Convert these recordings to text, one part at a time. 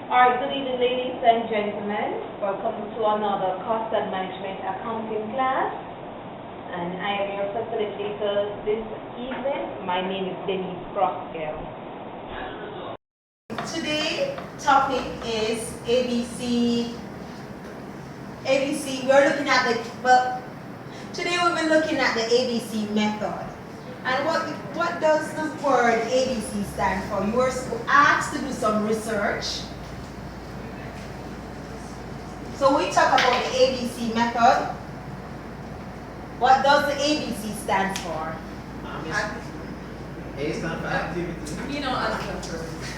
Alright, good evening ladies and gentlemen. Welcome to another cost and management accounting class. And I am your facilitator this evening. My name is Denise Crossgill. Today topic is ABC. We're looking at today we'll be looking at the ABC method. And what does the word ABC stand for? You were asked to do some research. So we talk about the ABC method. What does the ABC stand for? A stand for activity. You know, answer first.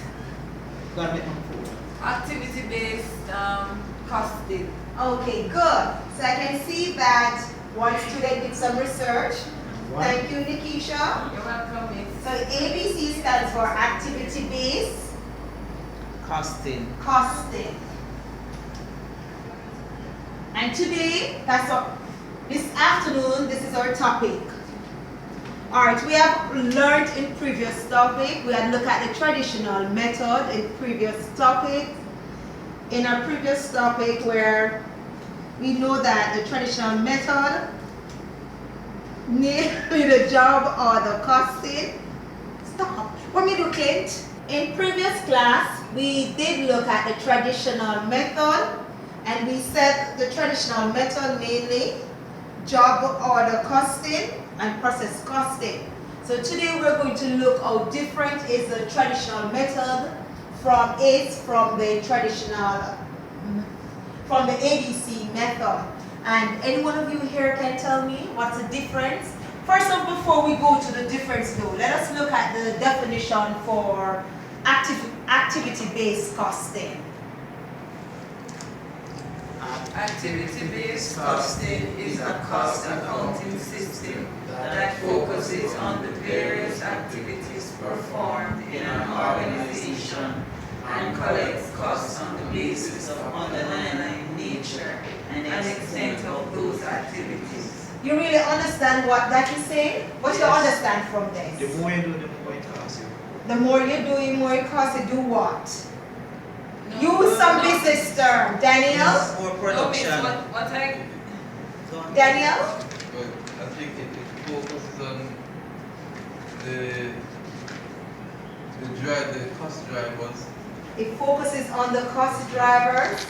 Gotta make them food. Activity-based costing. Okay, good. So I can see that one student did some research. Thank you, Nikisha. You're welcome, Miss. So ABC stands for activity-based Costing. costing. And today, this afternoon, this is our topic. Alright, we have learned in previous topic, we had looked at the traditional method in previous topic. In our previous topic where we know that the traditional method name the job or the costing. Stop. What me do, Clint? In previous class, we did look at the traditional method, and we said the traditional method mainly job order costing and process costing. So today we're going to look how different is the traditional method from the ABC method. And any one of you here can tell me what's the difference? First off, before we go to the difference though, let us look at the definition for activity-based costing. Activity-based costing is a cost accounting system that focuses on the various activities performed in an organization and collects costs on the basis of underlying nature and extent of those activities. You really understand what that is saying? What you understand from this? The more you do, the more it costs you. The more you do, the more it costs you. Do what? No, Use some business term. Daniel? More No, Miss, production. what I... Daniel? Well, I think it focuses on the cost drivers. It focuses on the cost drivers.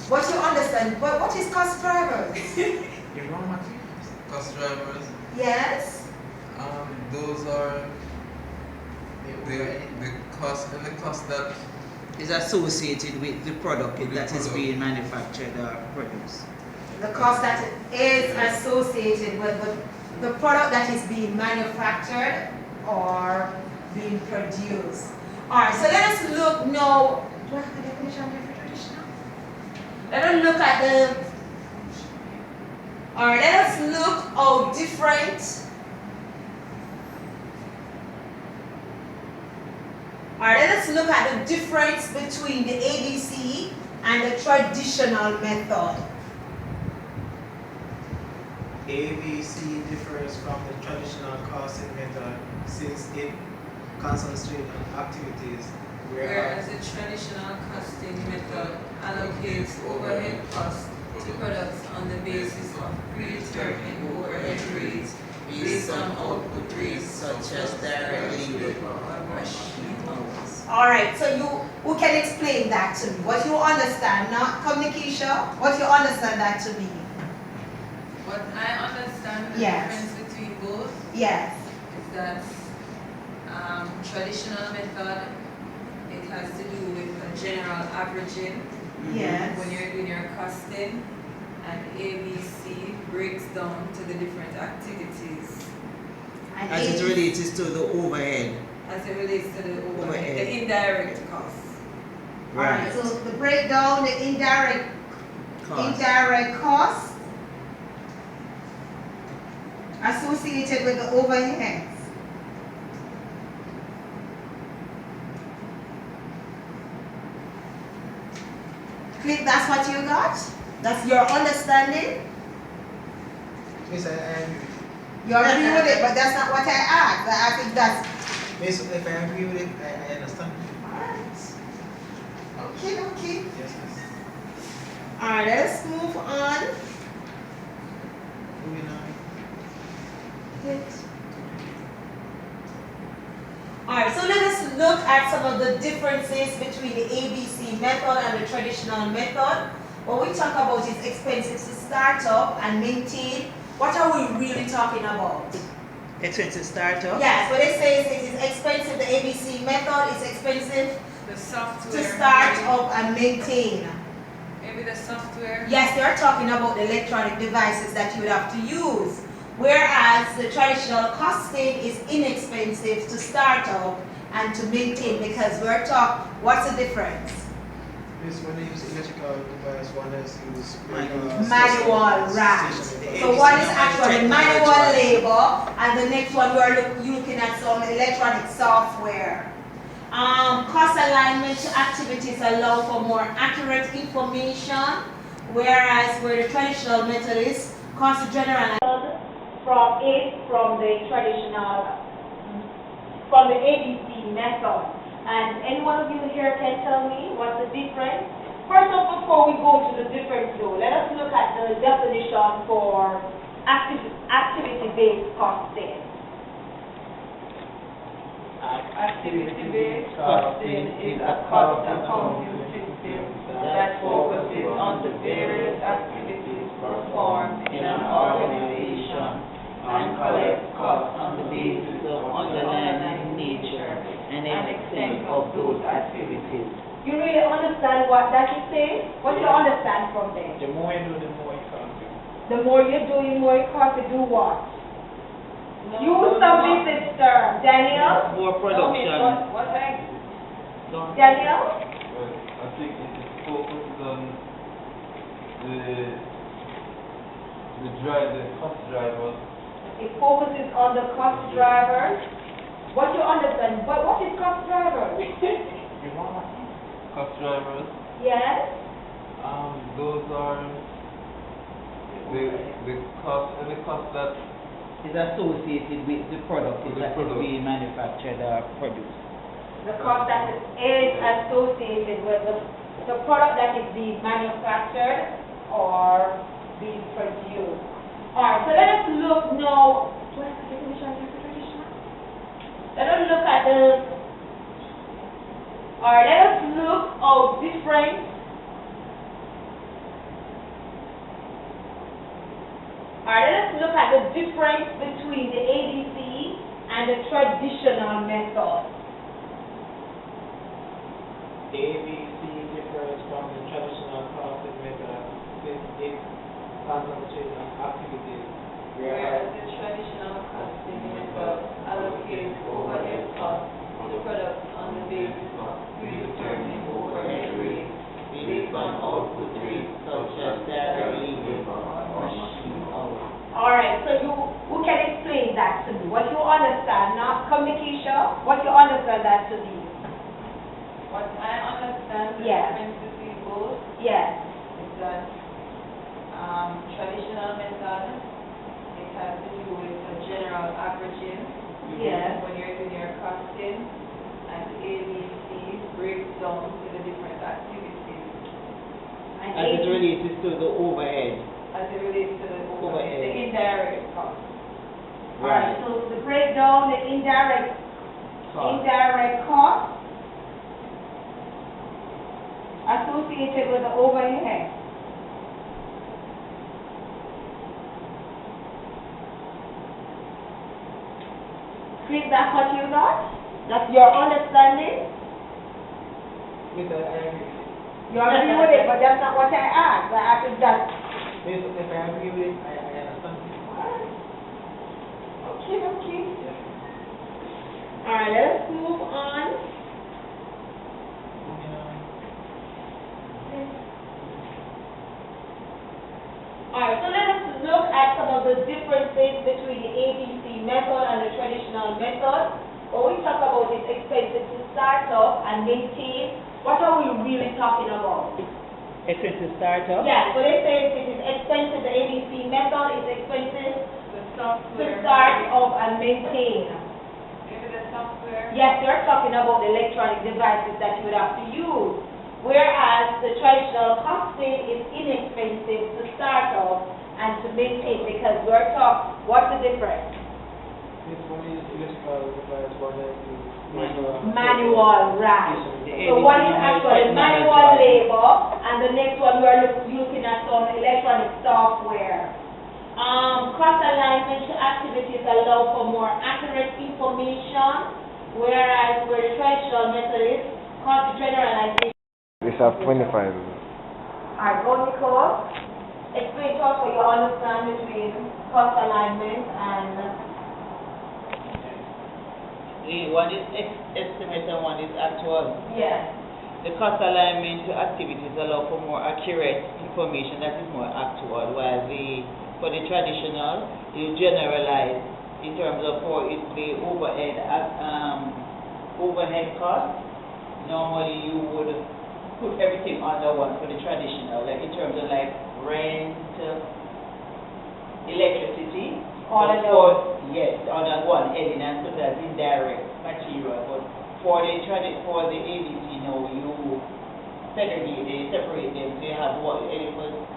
What you understand? What is cost drivers? The raw materials. Cost drivers, Yes? those are the cost that is associated with the product that is being manufactured or produced. The cost that is associated with the product that is being manufactured or being produced. Alright, so let us look now. Do I have a definition here for traditional? Let us look at the. Alright, let us look how different. Alright, let us look at the difference between the ABC and the traditional method. ABC differs from the traditional costing method since it concentrates on activities Whereas the traditional costing method allocates overhead costs to products on the basis of predetermined overhead rates based on output rates such as direct labor or machine hours. Alright, so who can explain that to me? What you understand, not communication, what you understand that to be? What I understand the Yes. difference between both Yes. is that traditional method, it has to do with a general averaging Yes. when you're doing your costing, and ABC breaks down to the different activities And As it relates to the overhead. as it relates to the overhead, Overhead. the indirect costs. Alright, so the breakdown, the indirect costs associated with the overheads. Click, that's what you got? That's your understanding? Miss, I agree with you. You agree with it, but that's not what I asked. I think that's. Miss, if I agree with it, I understand. Alright. Okay, okay. Yes, miss. Alright, let us move on. Moving on. Alright, so let us look at some of the differences between the ABC method and the traditional method. What we talk about is expenses to start up and maintain. What are we really talking about? Expensive startup? Yes, what it says is it's expensive, the ABC method is expensive The software. to start up and maintain. Maybe the software. Yes, they're talking about the electronic devices that you would have to use. Whereas the traditional costing is inexpensive to start up and to maintain, because we're talking, what's the difference? Miss, when they use electrical device, one is use Manual, right. So one is actually manual labor, and the next one you're looking at some electronic software. Cost alignment to activities allow for more accurate information, whereas where the traditional method is cost general. From the traditional, from the ABC method. And any one of you here can tell me what's the difference? First off, before we go to the difference though, let us look at the definition for activity-based costing. Activity-based costing is a cost accounting system that focuses on the various activities performed in an organization and collects costs on the basis of underlying nature and extent of those activities. You really understand what that is saying? What do you understand from there? The more you do, the more it costs. The more you do, the more it costs to do what? Use some business term. Daniel? More production. What I Daniel? Well, I think it focuses on the cost drivers. It focuses on the cost drivers. What you understand? But what is cost drivers? Cost drivers, Yes? those are the cost that Is associated with the product With the that is product. being manufactured or produced. The cost that is associated with the product that is being manufactured or being produced. Alright, so let us look now. Let us look at the. Alright, let us look how different. Alright, let us look at the difference between the ABC and the traditional method. The ABC differs from the traditional costing method since it concentrates on activities, whereas the traditional costing method allocates overhead costs to products on the basis of predetermined overhead rates based on output rates such as direct labor or machine hours. Alright, so who can explain that to me? What you understand, not communication, what you understand that to be? What I understand the Yeah. difference between both Yes. is that traditional method, it has to do with a general averaging. Yes. When you're doing your costing, and the ABC breaks down to the different activities And As it relates to the overhead. as it relates to the Overhead. the indirect cost. Alright, so to break down the indirect cost associated with the overhead. Chris, that's what you got? That's your understanding? Yes, I agree. You agree with it, but that's not what I asked. I asked if that. Yes, I agree with it. I understand. Okay, okay. Yes. Alright, let us move on. Moving on. Alright, so let us look at some of the differences between the ABC method and the traditional method. When we talk about it, expenses to start up and maintain, what are we really talking about? Expensive startup? Yes, when they say it is expensive, the ABC method is expensive The to software. start up and maintain. Maybe the software. Yes, they're talking about the electronic devices that you would have to use. whereas the traditional costing is inexpensive to start off and to maintain because we're taught what's the difference? This one is electrical, whereas one is Manual, right. So one is actually manual labor, and the next one we're looking at some electronic software. Cross alignment activities allow for more accurate information, whereas where the traditional method is called generalization. We have 25. Alright, go Nicole. Explain to us what you understand between cross alignment and One is estimate and one is actual. yes. The cost alignment to activities allow for more accurate information that is more actual, while for the traditional, you generalize in terms of the overhead cost. Normally you would put everything under one for the traditional, like in terms of like rent, electricity. All of those. Yes, on that one element, so that's indirect material. But for the ABC, now you separate them. So you have what elements,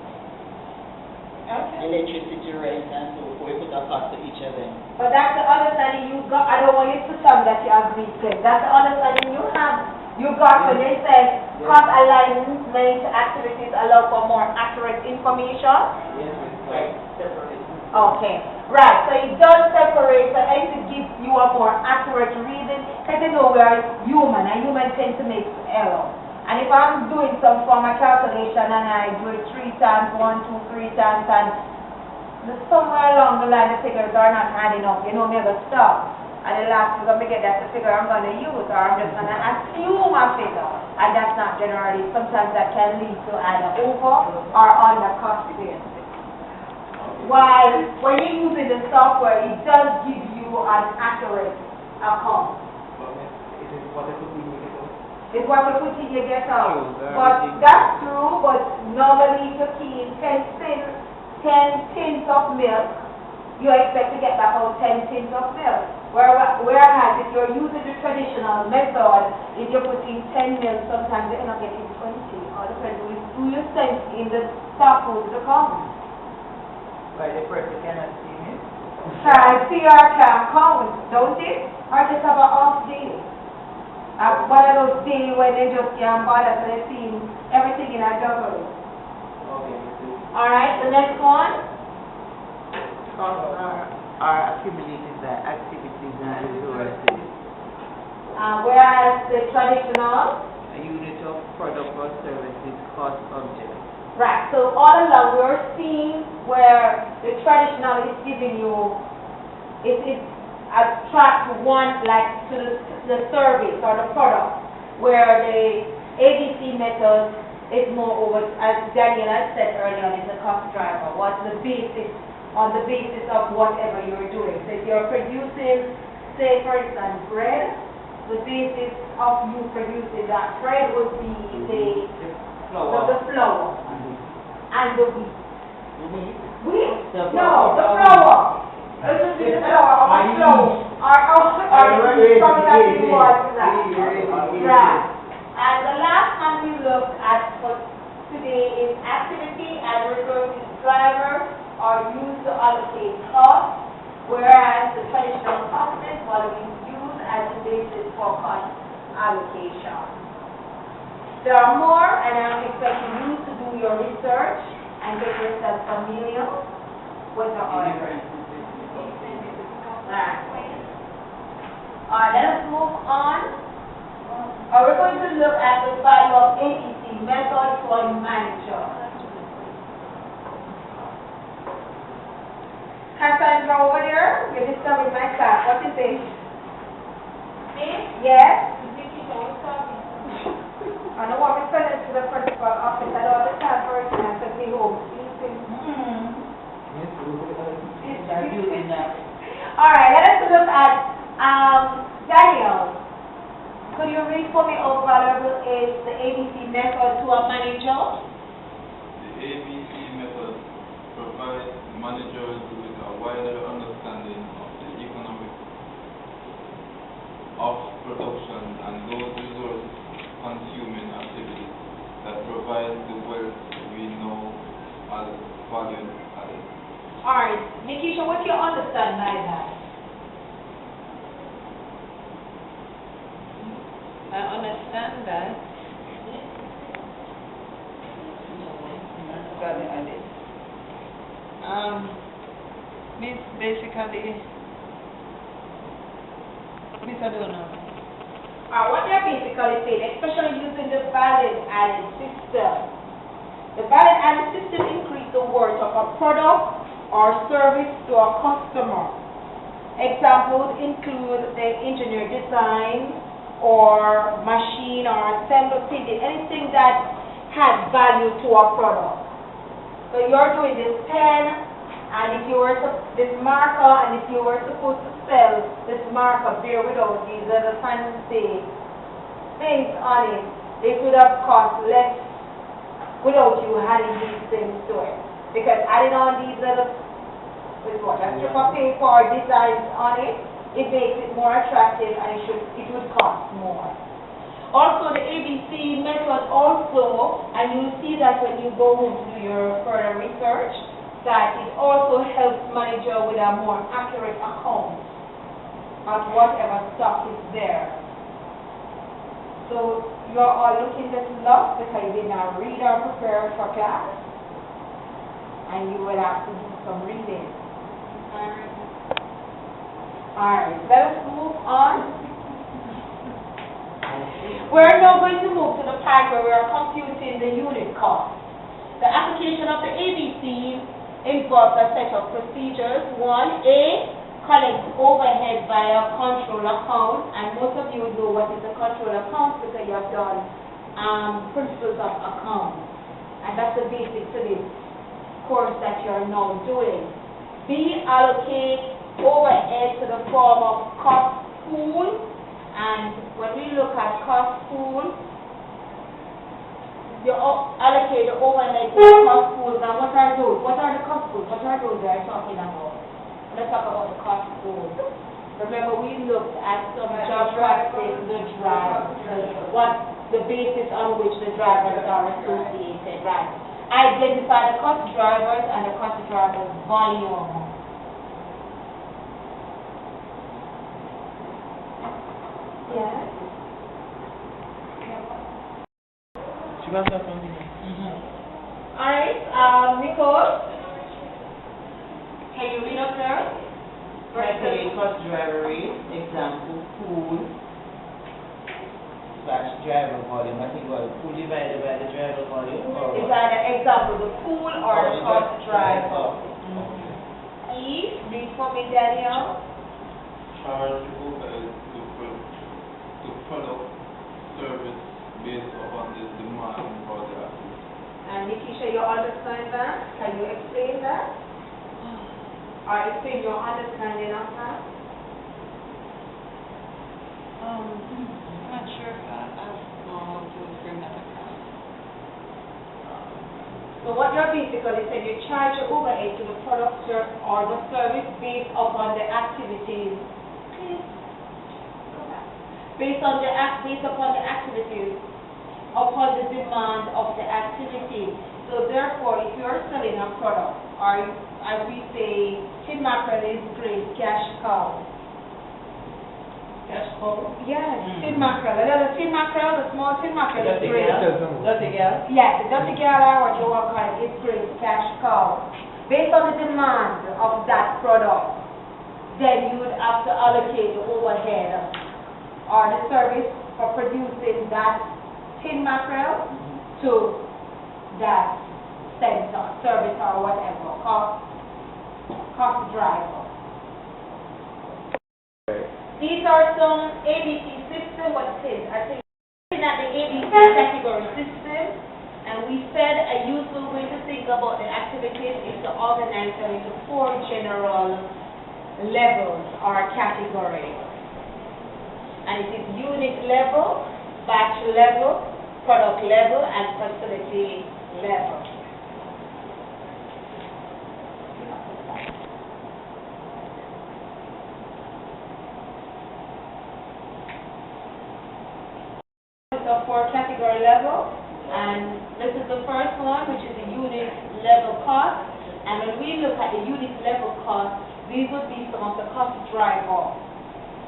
electricity, rent, and so forth. You put a cost to each of them. But that's the understanding you got. I don't want you to tell me that you agree with it. That's the understanding you have. You got when they said cross alignment activities allow for more accurate information. Yes, right. Separate. Okay, right. So it does separate, so it gives you a more accurate reading. Because you know we are human, and human tend to make error. And if I'm doing some form of calculation and I do it 3 times, 1, 2, 3 times, and somewhere along the line the figures are not adding up, you know, me have to stop. And the last figure, me get that's the figure I'm going to use, or I'm just going to assume a figure. And that's not generally, sometimes that can lead to either over or under cost base. While when you're using the software, it does give you an accurate account. It's what you put in, you get out. But that's true, but normally if you key in 10 tins of milk, you expect to get back out 10 tins of milk. Whereas if you're using the traditional method, if you put in 10 milk, sometimes you end up getting 20. All depends on who you send in the stock food to come. Why the person cannot see me? CR can count, don't it? Or just have an off day. One of those days when they just can't bother, so they see everything in a double. Okay. Alright, the next one. Costs are accumulated by activities and resources. Whereas the traditional, A unit of product or service is cost object. right, so all along we're seeing where the traditional is giving you, it attracts one like to the service or the product, where the ABC method is more over, as Daniel had said earlier, is a cost driver. What's the basis, on the basis of whatever you're doing. So if you're producing, say for instance, bread, the basis of you producing that bread would be the flour and the wheat. Wheat? No, the flour. It should be the flour or the flour. Or something that you want. Right. And the last one we looked at for today is activity and resources drivers are used to allocate costs, whereas the traditional cost is what is used as the basis for cost allocation. There are more, and I'm expecting you to do your research and get yourself familiar with the order. Alright, let us move on. We're going to look at the value of ABC method for manager. Cassandra over there, you're disturbing my class. What is it? Me? Yes? I don't want to send it to the principal office. I don't want to tell her to have to be home. Alright, let us look at Daniel. Could you read for me, oh valuable is the ABC method to a manager? The ABC method provides managers with a wider understanding of the economics of production and those resource consuming activities. realize the wealth we know as value added. Alright, Nikisha, what do you understand by that? I understand that. Value added. Means basically, Miss I don't know. What they're basically saying, especially using the value added system. The value added system increases the worth of a product or service to a customer. Examples include the engineer design or machine or assembly, anything that has value to a product. So you're doing this pen, and if you were to, this marker, and if you were supposed to sell this marker beer without these little fancy things on it, it would have cost less without you adding these things to it. Because adding on these little, with what, a strip of paper or designs on it, it makes it more attractive and it would cost more. Also, the ABC method also, and you see that when you go home to do your further research, that it also helps manager with a more accurate account of whatever stock is there. So you're all looking this up because you did not read or prepare for class, and you will have to do some reading. Alright, let us move on. We're now going to move to the part where we are computing the unit cost. The application of the ABC involves a set of procedures. 1A, collect overhead via control account, and most of you know what is a control account because you have done principles of account, and that's the basic to this course that you are now doing. B, allocate overhead to the form of cost pool. And when we look at cost pool, you allocate the overhead to the cost pool. Now what are those? What are the cost pools? What are those we are talking about? Let's talk about the cost pool. Remember we looked at some job practice, the drive, what the basis on which the drivers are associated, right? Identify the cost drivers and the cost drivers volume. Yes. She got that one. Alright, Nicole, can you read up there? Calculate cost driver rate, example, pool / driver volume. I think what, pool divided by the driver volume? Or Is that an example, the pool or the cost driver? Oh. E, read for me, Daniel. Charge overhead to product service based upon the demand for the activity. And Nikisha, you understand that? Can you explain that? Or explain your understanding of that? I'm not sure if I know how to bring that across. So what you're basically saying, you charge your overhead to the product or the service based upon the activities. Based upon the activities, upon the demand of the activity. So therefore, if you're selling a product, or as we say, tin mackerel is great, cash cow. Cash cow? Yes, tin mackerel. The tin mackerel, the small tin mackerel is Dirty great. girl? Dirty girl? Yes, the dirty girl or what you want to call it is great, cash cow. Based on the demand of that product, then you would have to allocate the overhead or the service for producing that tin mackerel to that center, service or whatever, cost driver. These are some ABC system, what it is. I think looking at the ABC category system, and we said a useful way to think about the activities is to organize them into 4 general levels or categories. And it is unit level, batch level, product level, and facility level. So for category level, And this is the first one, which is the unit level cost. And when we look at the unit level cost, these would be some of the cost drivers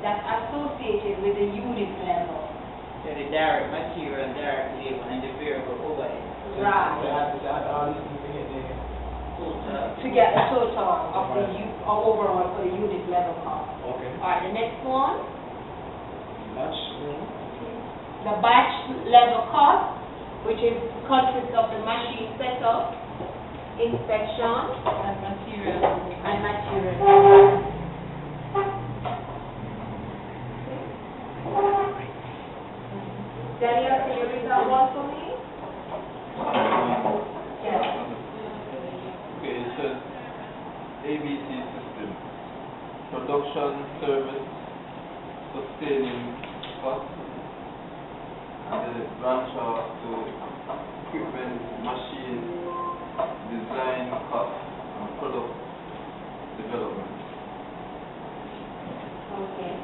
that's associated with the unit level. So the direct material, direct labor, and the variable overhead. Right. To get the total of the overall for the unit level cost. Okay. Alright, the next one, Batch. the batch level cost, which is consists of the machine setup, inspection, And material. and material. Daniel, can you read that one for me? Yes. Okay, it says ABC system, production, service, sustaining cost, and then it branch off to equipment, machine, design cost, and product development. Okay.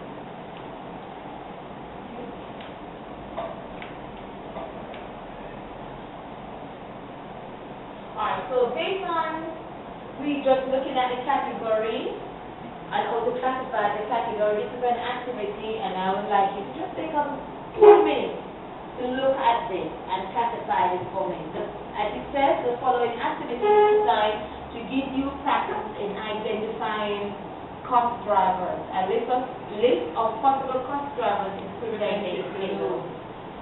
Alright, so based on, we just looking at the category and how to classify the category, this is an activity and I would like you to just take a 2 minutes to look at this and classify this for me. As it says, the following activity is designed to give you practice in identifying cost drivers. A list of possible cost drivers is presented below.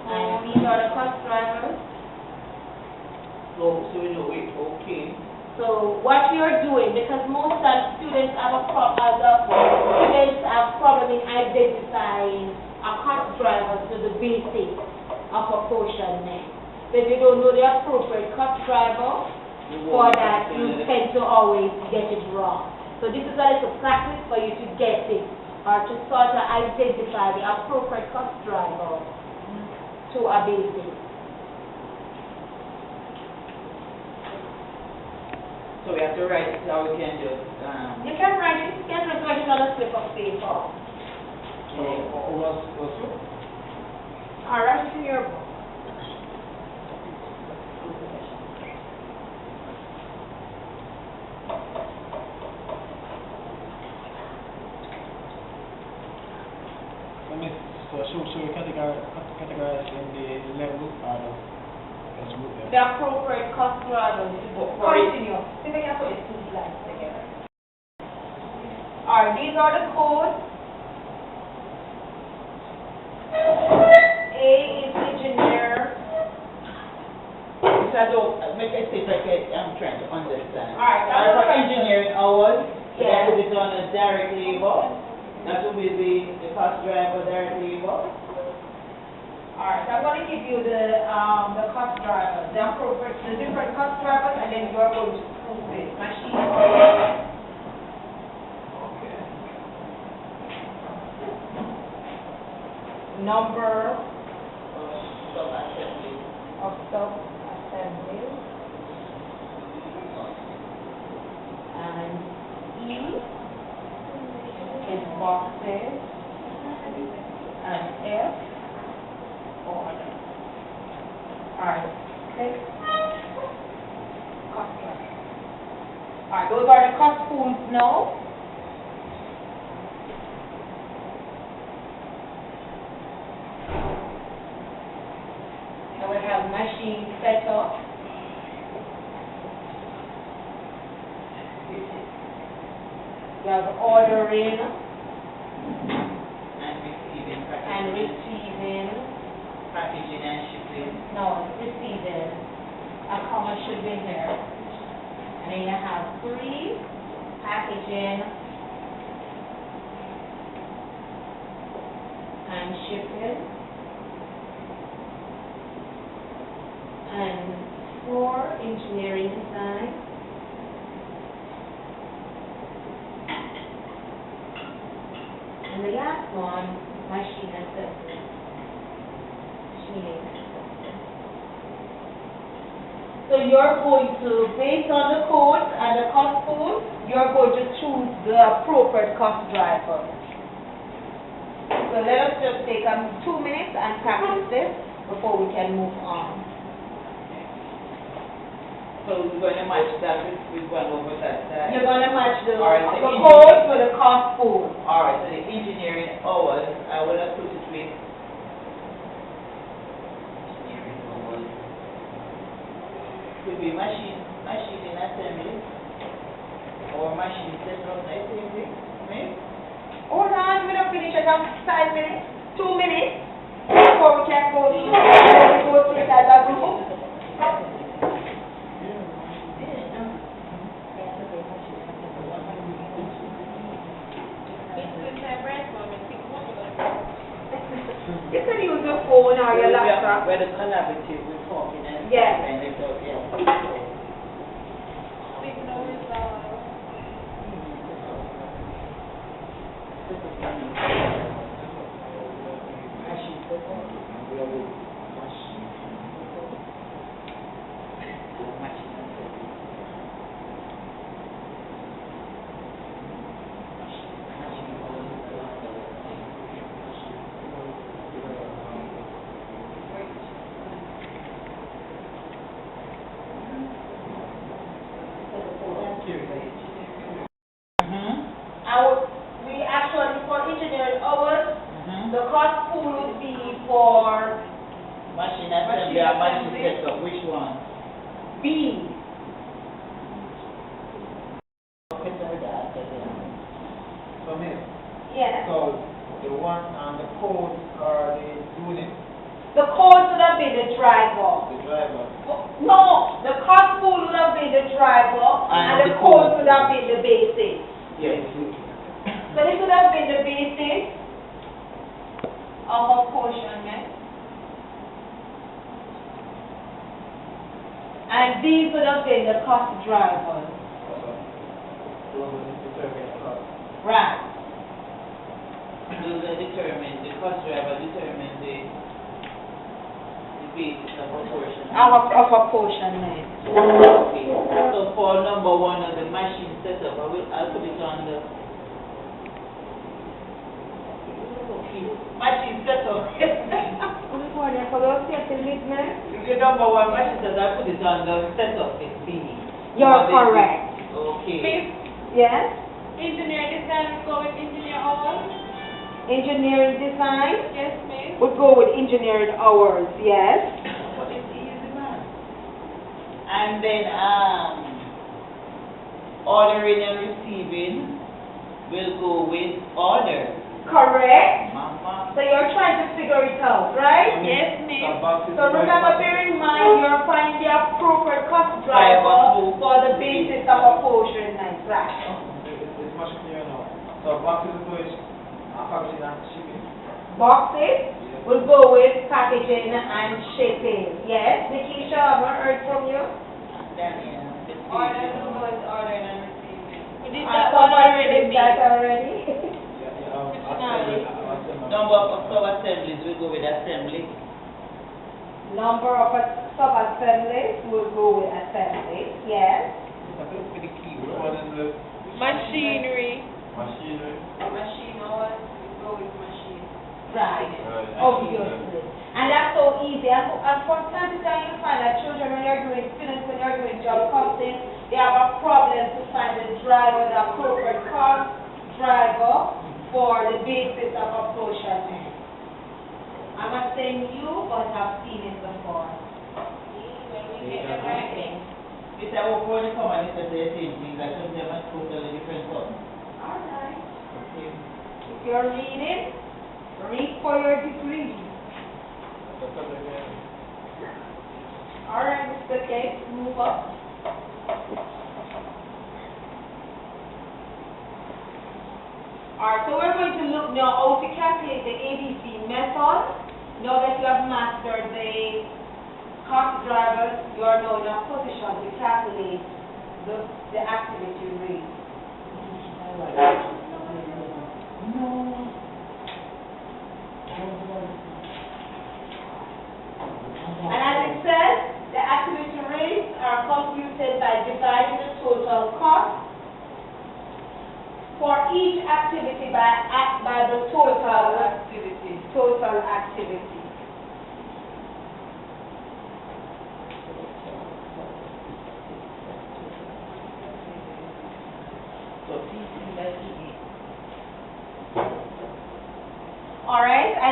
And these are the cost drivers. So we know it, okay. So what you're doing, because most times students have students have problem in identifying a cost driver to the basics of apportionment. So if you don't know the appropriate cost driver, for that you tend to always get it wrong. So this is a little practice for you to get it, or to sort of identify the appropriate cost driver to a basic. So we have to write it, or we can just, You can write it, you can just write it on a slip of paper. What's it? All right, it's in your book. So we categorize in the level or the group there? The appropriate cost drivers. Continue. See if I can put the two slides together. All right, these are the codes. A is engineer. so I don't, make it see if I can, I'm trying to understand. All right, Alright, for engineering hours, so Yeah. that will be done as direct labor, that will be the cost driver direct labor. All right, so I'm going to give you the cost drivers, the different cost drivers, and then you're going to prove it. Machine. Okay. Number Sub-assembly. of sub-assembly. And E is boxes. And F, order. Alright, okay. Cost driver. Alright, those are the cost pools now. And we have machine setup. We have ordering And receiving, and receiving. packaging and shipping. No, receiving. A comma should be here. And then you have 3, packaging and shipping. And 4, engineering design. And the last one, machine assembly. Machining assembly. So you're going to, based on the code and the cost code, you're going to choose the appropriate cost driver. So let us just take 2 minutes and practice this before we can move on. So we're going to match that with one over that side. You're gonna match the Alright, so code for the cost pool. Alright, so the engineering hours, I would have put it with engineering hours. Could be machine assembly or machine setup assembly, maybe? Hold on, we don't finish at 5 minutes, 2 minutes, before we can go through it as a group. You can use your phone or your laptop. Where the collaborative, we're talking and Yes. and it's out, yeah. We actually, for engineering hours, the cost pool would be for Machine assembly or machine setup, which one? B. So, miss, Yes. so the one on the codes are the units, The code would have been the driver. the driver. No, the cost pool would have been the driver, and the code would have been the basic. Yes. So this would have been the basic of apportionment. And these would have been the cost drivers. Right. Those are determined, the cost driver determines the basis of apportionment. Of apportionment. Okay. So for number one on the machine setup, I'll put it on the machine setup. If your number one machine setup, I'll put it on the setup is B. You're correct. Okay. Yes? Engineer design would go with engineer hours? Engineering design Yes, miss. would go with engineering hours, yes? But it's easy, man. And then ordering and receiving will go with order. Correct. Mama. So you're trying to figure it out, right? Yes, miss. So remember, bear in mind, you're finding the appropriate cost driver for the basis of apportionment, right? It's much clearer now. So back to the question, packaging and shipping. Boxes will go with packaging and shipping. Yes, Nikisha, I haven't heard from you. Daniel. Order will go with ordering and receiving. We did I that one thought I already, did that miss. already. Number of sub-assemblies will go with assembly. Number of sub-assemblies will go with assembly, yes. What is the Machinery. Machinery. Machine hours will go with machine. Right, Right. obviously. And that's so easy. And from time to time you find that children, when you're doing, students, when you're doing job costing, they have a problem to find the driver, the appropriate cost driver for the basis of apportionment. I'm not saying you, but I've seen it before. When we get the right thing. It's a when you come and it's the same thing, that some of them are totally different things. Alright. Okay. If you're reading, read for your degree. Alright, Mr. Case, move up. Alright, so we're going to look now how to calculate the ABC method. Now that you have mastered the cost drivers, you are now in a position to calculate the activity rate. And as it says, the activity rates are computed by dividing the total cost for each activity by the total activity.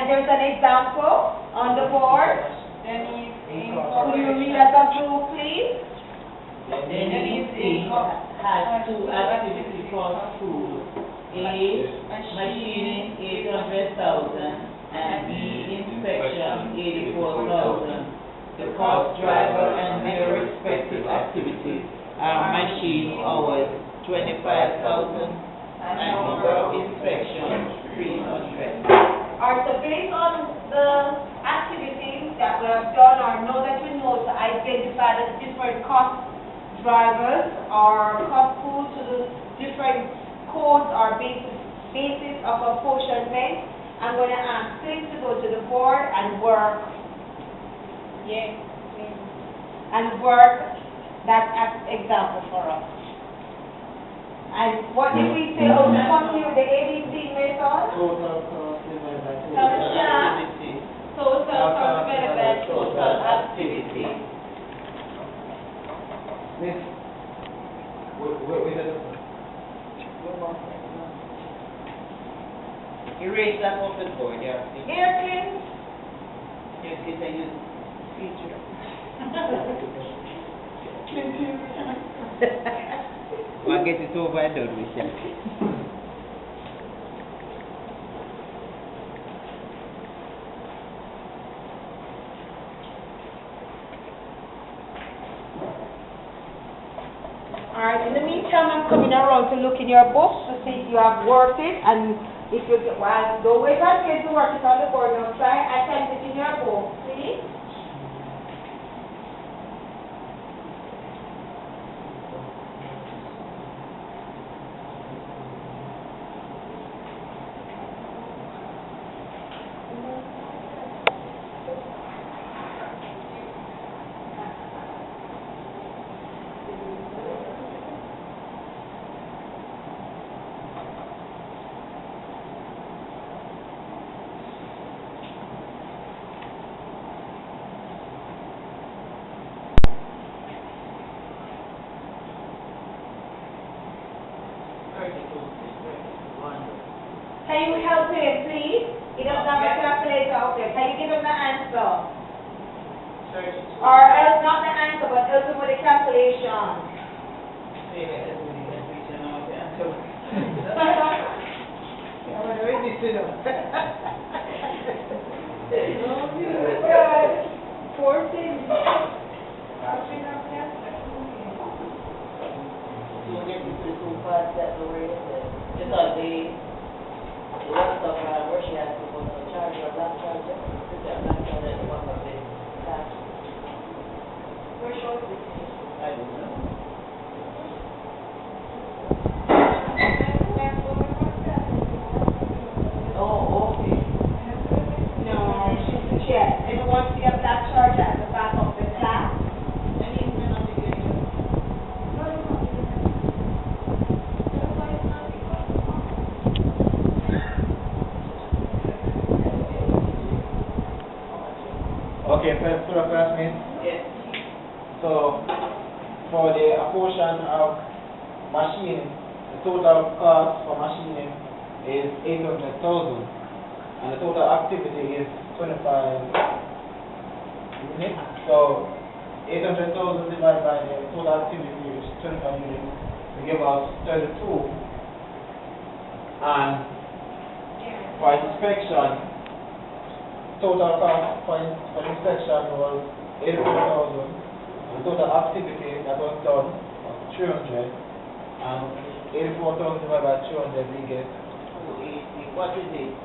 And there's an example on the board. Denise Could you read us a through, please? Denise has two activity cost tools. A, machining 800,000 and B, inspection 84,000. The cost driver and their respective activities are machine hours 25,000 and number of inspections 300. Alright, so based on the activities that we have done, or know that we know to identify the different cost drivers or cost pools to the different codes or basis of apportionment, I'm going to ask Clint to go to the board and work. Yes. And work that example for us. And what did we say? Oh, we continue with the ABC method? Total cost divided by total Tanisha? activity. Total cost divided by total activity. Miss, wait a Erase that off the board, yeah. Here, Clint. You can use feature. I'll get it over and done with it. Alright, in the meantime, I'm coming around to look in your books to see if you have worked it, and if you, well, don't wait until you work it on the board, now try attempt it in your book, see? Can you help him, please? He doesn't have a calculator out there. Can you give him the answer? Or else not the answer, but help him with the calculation. Poor thing. You'll get into the 2 parts that the way it is. Because the rest of her where she has to go to the charger, black charger, the black charger is one of the cash. Where shows it? I don't know. Oh, okay. No, she's check. Anyone see a black charger at the back of the class? Okay, first to the classmates. Yes. So, for the apportion of machining, the total cost for machining is 800,000, and the total activity is 25 units. So, 800,000 divided by the total activity, which is 25 units, will give us 32. And for inspection, total cost for inspection was 84,000, and the total activity that was done was 300, and 84,000 divided by 300 we get 280. What is it?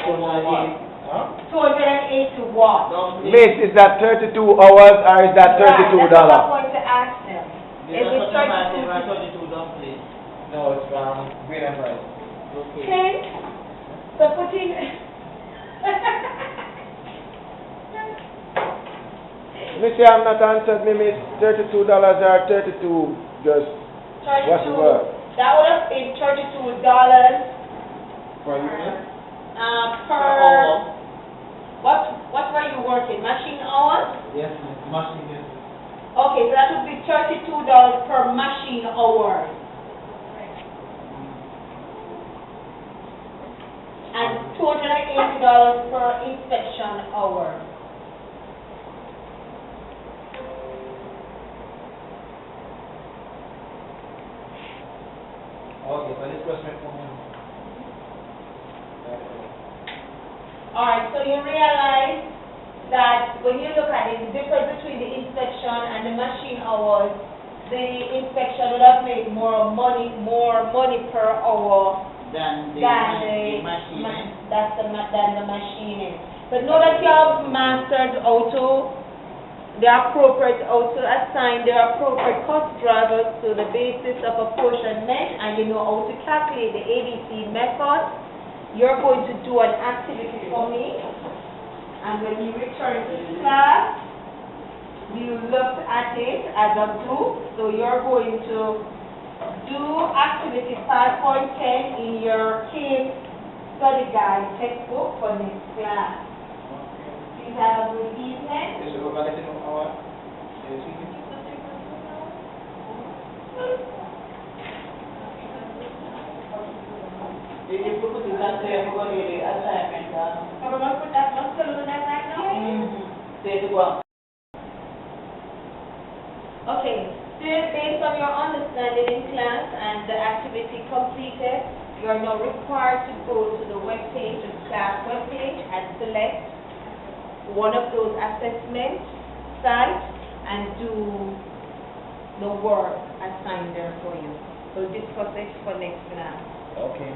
280. Huh? 280 to what? Miss, is that 32 hours or is that $32? Right, that's what I'm going to ask them. Is it 32 dumplings? No, it's from green and rice. Okay. Clint, so put in... Missy, I'm not answered me, miss. $32 or 32 just... 32. What's the word? That would have been $32 For unit? per... What were you working? Machine hours? Yes, machine, yes. Okay, so that would be $32 per machine hour. and $280 per inspection hour. Okay, so this question from you. Alright, so you realize that when you look at it, the difference between the inspection and the machine hours, the inspection would have made more money per hour Than the machine. than the machining. But now that you have mastered how to assign the appropriate cost drivers to the basis of apportionment, and you know how to calculate the ABC method, you're going to do an activity for me. And when you return to class, you look at it as a group. So you're going to do activity 5.10 in your case study guide textbook for next class. Please have a good evening. Yes, we're going to let you know our If you put it that way, we're going to do the assignment. Are we going to put that muscle on that right now? Say the one. Okay, still based on your understanding in class and the activity completed, you are now required to go to the webpage, the class webpage, and select one of those assessment sites and do the work assigned there for you. We'll discuss it for next class. Okay.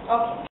Okay.